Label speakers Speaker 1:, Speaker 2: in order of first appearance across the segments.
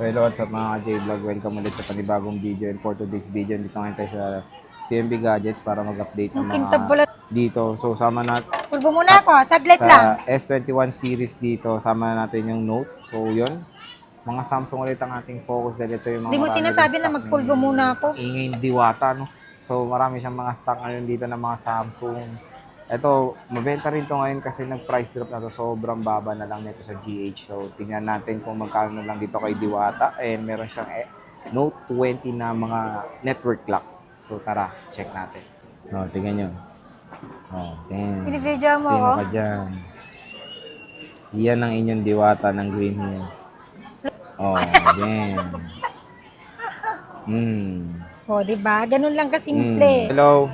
Speaker 1: Hello, what's up mga J-Vlog? Welcome ulit sa panibagong video. And for today's video, dito ngayon tayo sa CMB Gadgets para mag-update ng mga dito. So, sama natin
Speaker 2: Pulbo muna ako, saglit lang.
Speaker 1: sa S21 series dito. Sama natin yung Note. So, yun. Mga Samsung ulit ang ating focus dahil ito yung mga
Speaker 2: Hindi mo
Speaker 1: marami
Speaker 2: sinasabi
Speaker 1: ring
Speaker 2: na
Speaker 1: stock
Speaker 2: magpulbo
Speaker 1: ni
Speaker 2: muna ako.
Speaker 1: Ingay Diwata, no? So, marami siyang mga stock ngayon dito ng mga Samsung. Ito, mabenta rin to ngayon kasi nag-price drop na to. Sobrang baba na lang nito sa GH. So, tingnan natin kung magkano lang dito kay Diwata. And meron siyang Note 20 na mga network lock. So, tara, check natin. Oh, tingnan nyo. Oh, damn.
Speaker 2: Pinividyo mo
Speaker 1: Sino
Speaker 2: ako?
Speaker 1: ka dyan? Yan ang inyong Diwata ng Green Hills. Oh, damn.
Speaker 2: O, diba? Ganun lang kasimple.
Speaker 1: Hello.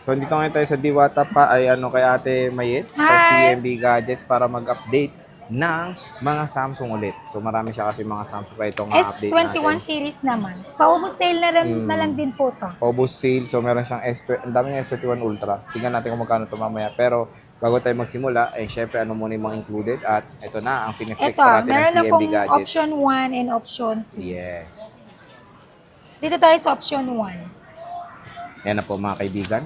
Speaker 1: So, dito ngayon tayo sa Diwata pa ay kay Ate Mayet sa
Speaker 2: Hi!
Speaker 1: CMB Gadgets para mag-update ng mga Samsung ulit. So, marami siya kasi mga Samsung pa itong update
Speaker 2: S21
Speaker 1: natin.
Speaker 2: series naman. Paubos sale na lang din po to.
Speaker 1: Obus sale. So, meron siyang ang daming S21 Ultra. Tingnan natin kung magkano ito mamaya. Pero, bago tayo magsimula, syempre, ano muna yung mga included. At ito na, ang piniflex
Speaker 2: Ito,
Speaker 1: pa natin ng
Speaker 2: meron
Speaker 1: CMB
Speaker 2: akong
Speaker 1: Gadgets.
Speaker 2: option 1 and option 2.
Speaker 1: Yes.
Speaker 2: Dito tayo sa option 1.
Speaker 1: Yan na po mga kaibigan.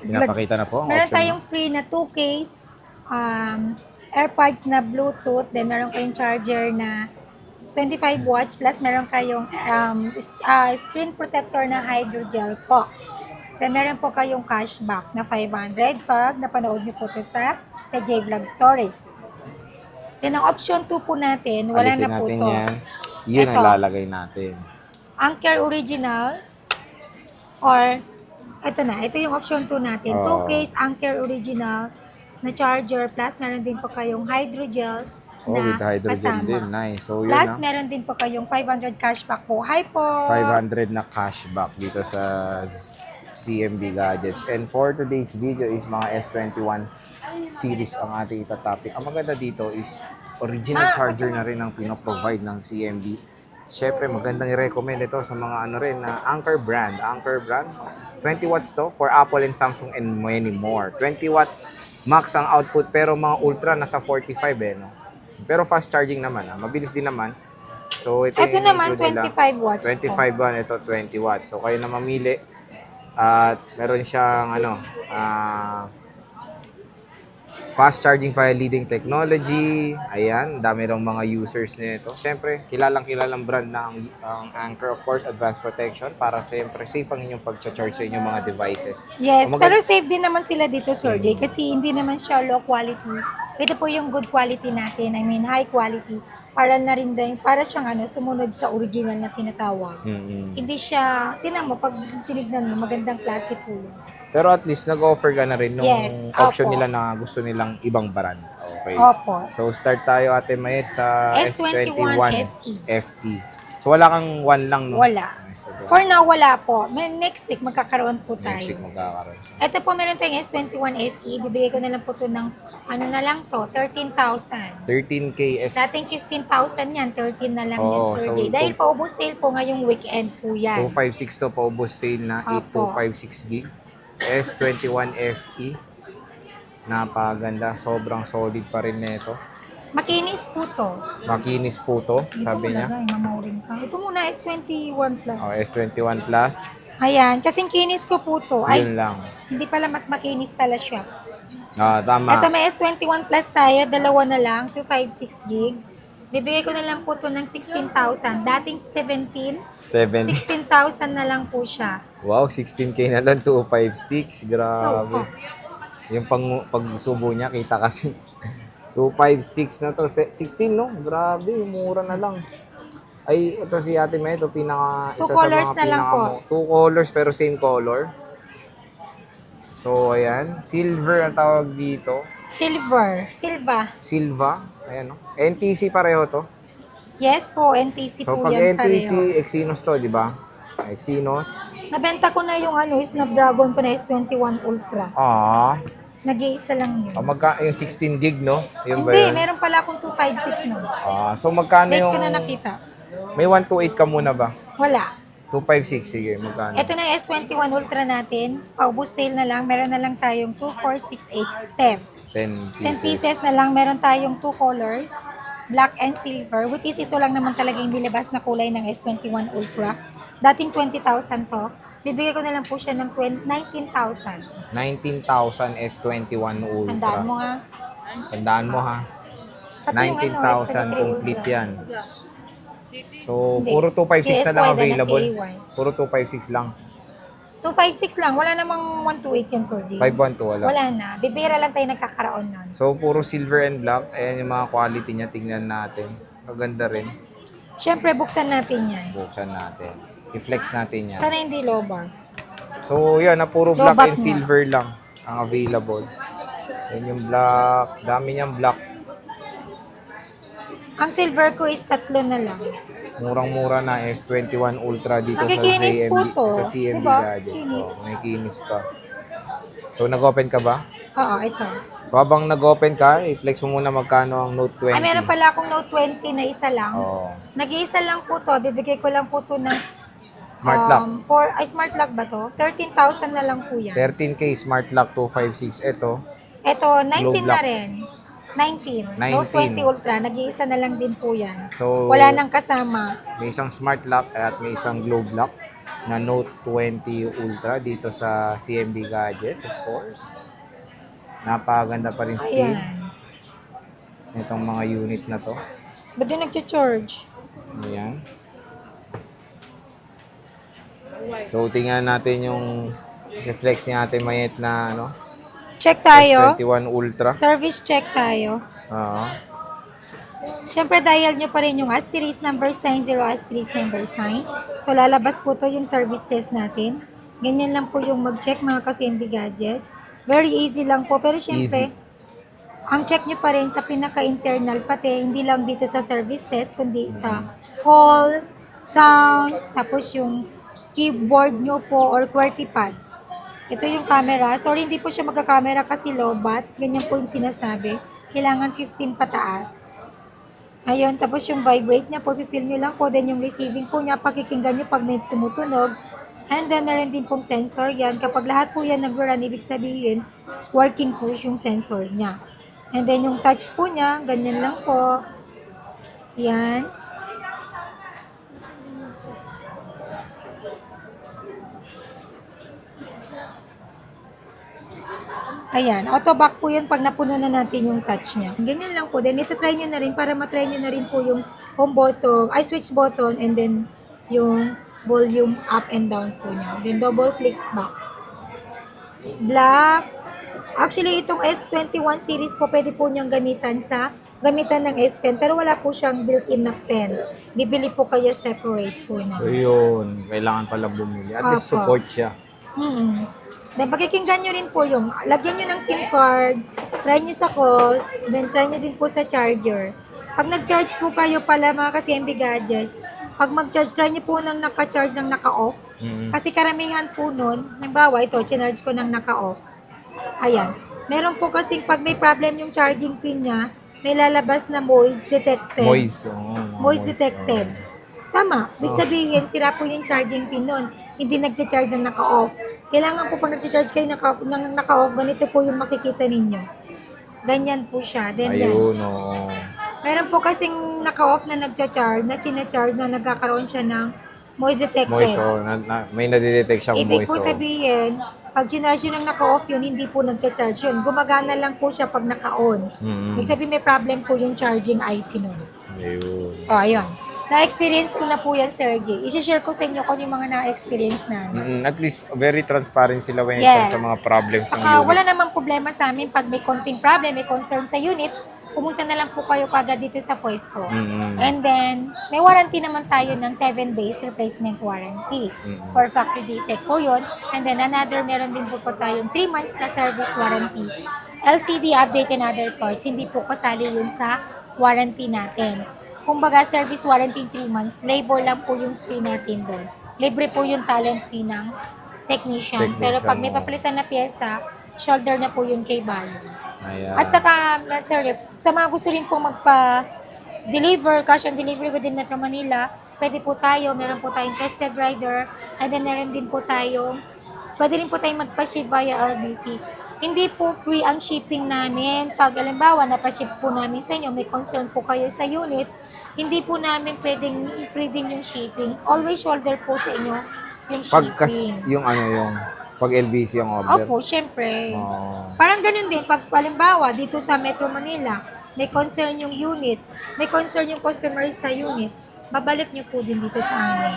Speaker 1: Pinapakita na po ang
Speaker 2: Meron
Speaker 1: option.
Speaker 2: tayong free na 2 case, AirPods na Bluetooth, then meron kayong charger na 25 watts, plus meron kayong screen protector na hydrogel po. Then meron po kayong cashback na 500 pag napanood nyo po ito sa TJ Vlog Stories. Then ang option 2 po natin, wala
Speaker 1: Alisin
Speaker 2: na po
Speaker 1: natin
Speaker 2: ito.
Speaker 1: yan. Yun ang
Speaker 2: Ito.
Speaker 1: lalagay natin.
Speaker 2: Anker Original or ito na, ito yung option 2 natin. 2 case Anker Original na charger, plus meron din po kayong hydrogel
Speaker 1: Oh,
Speaker 2: na
Speaker 1: with hydrogen
Speaker 2: kasama.
Speaker 1: din. Nice. So, yun
Speaker 2: Plus,
Speaker 1: na.
Speaker 2: meron din po kayong 500 cashback po. Hi po!
Speaker 1: 500 na cashback dito sa CMB Gadgets. And for today's video is mga S21 series ang ating itatopic. Ang maganda dito is original charger na rin ang pinaprovide ng CMB. Siyempre, magandang i-recommend ito sa mga na Anker brand. Anker brand, 20 watts to for Apple and Samsung and many more. 20 watt max ang output pero mga ultra nasa 45 no? Pero fast charging naman, mabilis din naman. So, ito yung
Speaker 2: naman,
Speaker 1: include nila.
Speaker 2: 25 watts
Speaker 1: 25 watt, ito 20 watts. So, kayo na mamili. At meron siyang fast charging via leading technology. Ayan, dami rong mga users nito. Siyempre, kilalang brand na ang Anker, of course, advanced protection para siyempre safe ang inyong pag-charge sa inyong mga devices.
Speaker 2: Yes,
Speaker 1: So,
Speaker 2: pero safe din naman sila dito, Sir Jay, kasi hindi naman siya low quality. Ito po yung good quality natin, I mean high quality. Para na rin din, para siyang sumunod sa original na tinatawag. Hindi siya, tinan mo, pag tinignan mo, magandang klase po yun.
Speaker 1: Pero at least nag-offer ka na rin nung
Speaker 2: Yes,
Speaker 1: option
Speaker 2: opo.
Speaker 1: nila na gusto nilang ibang brand. Okay.
Speaker 2: Opo.
Speaker 1: So start tayo Ate Mayet sa
Speaker 2: S21
Speaker 1: FE. So wala kang 1 lang no?
Speaker 2: Wala.
Speaker 1: So,
Speaker 2: For now, wala po. Next week, magkakaroon po
Speaker 1: next week
Speaker 2: tayo.
Speaker 1: magkakaroon siya.
Speaker 2: Ito po, meron tayong S21 FE. Bibigay ko na lang po ito ng, na lang to, 13,000.
Speaker 1: 13K
Speaker 2: Dating 15,000 yan, 13 na lang yan,
Speaker 1: Oo,
Speaker 2: Sir
Speaker 1: so,
Speaker 2: Jay. Dahil paubos sale po ngayong weekend po yan.
Speaker 1: 256 to paubos sale na
Speaker 2: Opo.
Speaker 1: 8256 gig. S21 FE. Napaganda. Sobrang solid pa rin nito.
Speaker 2: Makinis po to.
Speaker 1: Makinis po to, sabi niya.
Speaker 2: Mamauring ka. Ito muna, S21 Plus.
Speaker 1: Oh, S21 Plus.
Speaker 2: Ayan, kasing kinis ko po to. Ay,
Speaker 1: Yun lang.
Speaker 2: hindi pala, mas makinis pala siya.
Speaker 1: Tama.
Speaker 2: Ito may S21 Plus tayo, dalawa na lang, 256 gig. Bibigay ko na lang po to ng 16,000. Dating 17,
Speaker 1: 7.
Speaker 2: 16,000 na lang po siya.
Speaker 1: Wow, 16K na lang, 256. Grabe.
Speaker 2: Oo.
Speaker 1: Yung pagsubo niya, kita kasi. 256 na to. 16, no? Grabe, mura na lang. Ay, ito si Ate May, ito
Speaker 2: Two colors na lang po.
Speaker 1: 2 colors pero same color. So, ayan. Silver ang tawag dito.
Speaker 2: Silva.
Speaker 1: Silva. Ayan, no? NTC pareho to.
Speaker 2: Yes po, NTC
Speaker 1: So,
Speaker 2: po
Speaker 1: pag
Speaker 2: yan
Speaker 1: NTC,
Speaker 2: pareho.
Speaker 1: Exynos to, di ba? Exynos.
Speaker 2: Nabenta ko na yung Snapdragon ko na S21 Ultra. Nag-iisa lang yun.
Speaker 1: Yung 16 gig, no? Yung ba
Speaker 2: Hindi,
Speaker 1: yun?
Speaker 2: meron pala akong 256 nun.
Speaker 1: So magkano
Speaker 2: Date
Speaker 1: yung...
Speaker 2: ko na nakita.
Speaker 1: May 128 ka muna ba?
Speaker 2: Wala.
Speaker 1: 256, sige, magkano?
Speaker 2: Ito na yung S21 Ultra natin. Paubos sale na lang. Meron na lang tayong 2468 10.
Speaker 1: 10
Speaker 2: 10
Speaker 1: pieces.
Speaker 2: pieces na lang. Meron tayong 2 colors. black and silver, which is ito lang naman talaga yung nilabas na kulay ng S21 Ultra. Dating 20,000 to. Bibigay ko na lang po siya ng 19,000.
Speaker 1: 19,000 S21 Ultra.
Speaker 2: Tandaan mo nga.
Speaker 1: Tandaan mo ha.
Speaker 2: Pati yung
Speaker 1: 19,000
Speaker 2: S23
Speaker 1: complete
Speaker 2: Ultra.
Speaker 1: yan. So,
Speaker 2: Hindi.
Speaker 1: puro 256 na lang
Speaker 2: CSY din na
Speaker 1: available.
Speaker 2: CAY.
Speaker 1: Puro 256 lang.
Speaker 2: 256 lang. Wala namang 128 yan, Sir G.
Speaker 1: 512 wala.
Speaker 2: Wala na. Bibira lang tayo nagkakaroon nun.
Speaker 1: So, puro silver and black. Ayan yung mga quality niya. Tingnan natin. Maganda rin.
Speaker 2: Siyempre, buksan natin yan.
Speaker 1: Buksan natin. I-flex natin yan.
Speaker 2: Sana hindi lobar.
Speaker 1: So, yan. Na puro black
Speaker 2: Lobat
Speaker 1: and
Speaker 2: nga.
Speaker 1: silver lang ang available. Yan yung black. Dami niyang black.
Speaker 2: Ang silver ko is 3 na lang.
Speaker 1: Murang-mura na S21 Ultra dito
Speaker 2: Nakikinis
Speaker 1: sa
Speaker 2: po
Speaker 1: CMB,
Speaker 2: to.
Speaker 1: sa CMB
Speaker 2: Diba?
Speaker 1: Gadgets. So,
Speaker 2: Kinis.
Speaker 1: may kinis pa. So, nag-open ka ba?
Speaker 2: Oo, ito.
Speaker 1: So, habang nag-open ka, i-flex mo muna magkano ang Note 20.
Speaker 2: Ay, meron pala akong Note 20 na isa lang.
Speaker 1: Oo.
Speaker 2: Nag-iisa lang po to. Bibigay ko lang po to ng
Speaker 1: Smart lock.
Speaker 2: Smart lock ba to? 13,000 na lang po yan.
Speaker 1: 13K Smart Lock 256. Ito,
Speaker 2: Ito, 19
Speaker 1: Globe
Speaker 2: na
Speaker 1: lock.
Speaker 2: rin. 19.
Speaker 1: 19.
Speaker 2: Note 20 Ultra. Nag-iisa na lang din po yan.
Speaker 1: So,
Speaker 2: Wala nang kasama.
Speaker 1: may isang Smart Lock at may isang Globe Lock na Note 20 Ultra dito sa CMB Gadgets, of course. Napakaganda pa rin speed
Speaker 2: Ayan.
Speaker 1: nitong mga unit na to.
Speaker 2: Ba't din nag-charge?
Speaker 1: Ayan. So, tingnan natin yung reflex ni Ate Mayet na ano,
Speaker 2: Check tayo.
Speaker 1: S21 Ultra.
Speaker 2: Service check tayo.
Speaker 1: Oo.
Speaker 2: Siyempre, dial nyo pa rin yung asterisk number sign, 0 asterisk number sign. So, lalabas po to yung service test natin. Ganyan lang po yung mag-check mga ka-CMB Gadgets. Very easy lang po. Pero siyempre, ang check nyo pa rin sa pinaka-internal, pati hindi lang dito sa service test, kundi sa calls, sounds, tapos yung keyboard nyo po or QWERTY pads. Ito yung camera. Sorry, hindi po siya magka-camera kasi low-bat. Ganyan po yung sinasabi. Kailangan 15 pataas. Ayun, tapos yung vibrate niya po, feel nyo lang po. Then yung receiving po niya, pakikinggan nyo pag may tumutunog. And then, meron din pong sensor yan. Kapag lahat po yan nag-run, ibig sabihin, working po yung sensor niya. And then, yung touch po niya, ganyan lang po. Yan. Ayan, auto back po yun pag napuno na natin yung touch niya. Ganyan lang po. Then, ito-try nyo na rin para matry nyo na rin po yung home button, switch button, and then yung volume up and down po niya. Then, double click back. Black. Actually, itong S21 series po, pwede po niyang gamitan ng S Pen, pero wala po siyang built-in na pen. Bibili po kayo separate po na.
Speaker 1: So, yun. Kailangan pala bumili. At least
Speaker 2: Apo.
Speaker 1: support siya.
Speaker 2: Then, pakikinggan nyo rin po yung, lagyan nyo ng SIM card, try nyo sa call, then try nyo din po sa charger. Pag nag-charge po kayo pala mga ka-CMB Gadgets, pag mag-charge, try nyo po nang naka-charge ng naka-off. Kasi karamihan po nun, halimbawa ito, chinarge ko ng naka-off. Ayan. Meron po kasing pag may problem yung charging pin niya, may lalabas na noise detected.
Speaker 1: Moist.
Speaker 2: Voice detected. Tama. Ibig sabihin, sira po yung charging pin nun. Hindi nag-charge ng naka-off. Kailangan po pag nag-charge kayo ng naka-off, ganito po yung makikita ninyo. Ganyan po siya. Then,
Speaker 1: Ayun, oo.
Speaker 2: meron po kasing naka-off na nag-charge, na china-charge na nagkakaroon siya ng noise detected.
Speaker 1: Moist, oh. May nadidetect siyang
Speaker 2: Ibig
Speaker 1: moist,
Speaker 2: po
Speaker 1: oh.
Speaker 2: sabihin, pag chinarge yun ng naka-off yun, hindi po nag-charge yun. Gumagana lang po siya pag naka-on. Ibig sabihin may problem po yung charging IC nun.
Speaker 1: Ayun.
Speaker 2: O, ayun. Na-experience ko na po yan, Sir G. I-share ko sa inyo kung yung mga na-experience namin.
Speaker 1: At least, very transparent sila when it
Speaker 2: Yes.
Speaker 1: comes sa mga problems ng
Speaker 2: Saka
Speaker 1: unit.
Speaker 2: wala namang problema sa amin pag may konting problem, may concern sa unit, pumunta na lang po kayo kagad dito sa pwesto. And then, may warranty naman tayo ng 7 days replacement warranty. For factory defect po yun. And then another, meron din po tayong 3 months na service warranty. LCD update and other parts, hindi po kasali yun sa warranty natin. Kumbaga, service warranty 3 months, labor lang po yung free natin doon. Libre po yung talent fee ng technician. Pero pag may papalitan na pyesa, shoulder na po yun kay buyer.
Speaker 1: Ayan.
Speaker 2: At saka, sir, sa mga gusto rin po magpa-deliver, cash on delivery within Metro Manila, pwede po tayo, meron po tayong trusted rider, and then meron din po tayo, pwede rin po tayong magpa-ship via LBC. Hindi po free ang shipping namin. Pag halimbawa, napaship po namin sa inyo, may concern po kayo sa unit, hindi po namin pwedeng i-free din yung shipping. Always shoulder po sa inyo yung
Speaker 1: Pagkas,
Speaker 2: shipping.
Speaker 1: pag LBC ang order.
Speaker 2: Opo, syempre.
Speaker 1: Oh.
Speaker 2: Parang ganun din, pag halimbawa, dito sa Metro Manila, may concern yung unit, may concern yung customer sa unit, babalik nyo po din dito sa amin.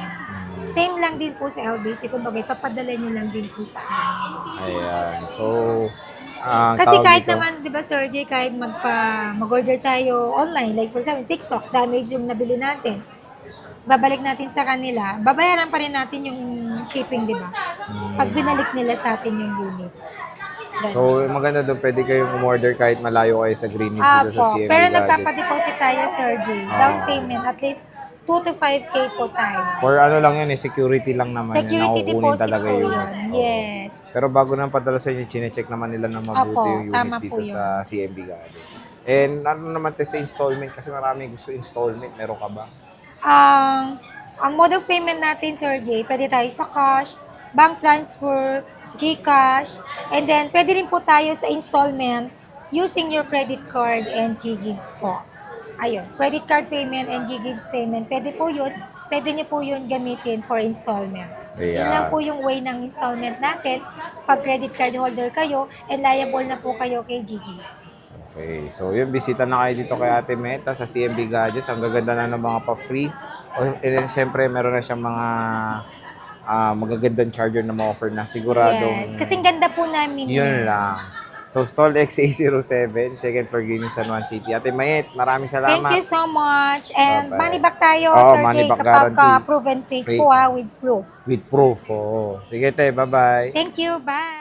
Speaker 2: Same lang din po sa LBC, kumbaga ipapadala nyo lang din po sa amin.
Speaker 1: Ayan. So, ang
Speaker 2: Kasi
Speaker 1: tawag
Speaker 2: kahit
Speaker 1: dito,
Speaker 2: naman, di ba Sir J, kahit mag-order tayo online, like for example, TikTok, damage yung nabili natin, babalik natin sa kanila, babayaran pa rin natin yung shipping, di ba? Pag binalik nila sa atin yung unit. Ganun.
Speaker 1: So, maganda doon, pwede kayong umorder kahit malayo kayo sa Greenwich dito sa
Speaker 2: Apo,
Speaker 1: CMB
Speaker 2: pero
Speaker 1: Gadgets.
Speaker 2: nagpapadeposit tayo, Sir J. Down payment, at least 2 to 5K po tayo.
Speaker 1: For ano lang yun, security lang naman.
Speaker 2: Security
Speaker 1: Nakukunin
Speaker 2: deposit
Speaker 1: talaga
Speaker 2: po
Speaker 1: yun.
Speaker 2: yun.
Speaker 1: Oo.
Speaker 2: Yes.
Speaker 1: Pero bago nang padala sa inyo, chinecheck naman nila na mabuti
Speaker 2: Apo,
Speaker 1: yung unit
Speaker 2: tama
Speaker 1: dito
Speaker 2: po yun.
Speaker 1: sa CMB Gadgets. And ano naman sa installment? Kasi marami gusto installment. Meron ka ba?
Speaker 2: Ang mode of payment natin, Sir J, pwede tayo sa cash, bank transfer, GCash, and then pwede rin po tayo sa installment using your credit card and G-Gives po. Ayun, credit card payment and G-Gives payment, pwede po yun. Pwede niyo po yun gamitin for installment. Yun
Speaker 1: Ayan.
Speaker 2: lang po yung way ng installment natin. Pag credit card holder kayo, and liable na po kayo kay G-Gives.
Speaker 1: Okay. So, yun, bisita na kayo dito kay Ate Meta sa CMB Gadgets. Ang gaganda na ng mga pa-free. And then, syempre, meron na siyang mga magagandang charger na ma-offer na siguradong...
Speaker 2: Yes, kasing ganda po namin.
Speaker 1: Yun lang. So, Stall XA07, second floor Gaming San Juan City. Ate Mayet, maraming salamat.
Speaker 2: Thank you so much. And
Speaker 1: Bye-bye.
Speaker 2: money back tayo,
Speaker 1: Oo,
Speaker 2: Sir
Speaker 1: money
Speaker 2: Jay,
Speaker 1: back
Speaker 2: kapag
Speaker 1: guarantee.
Speaker 2: proven fake
Speaker 1: Free.
Speaker 2: po ha, with proof.
Speaker 1: With proof. Oo. Sige, te. Bye-bye.
Speaker 2: Thank you. Bye.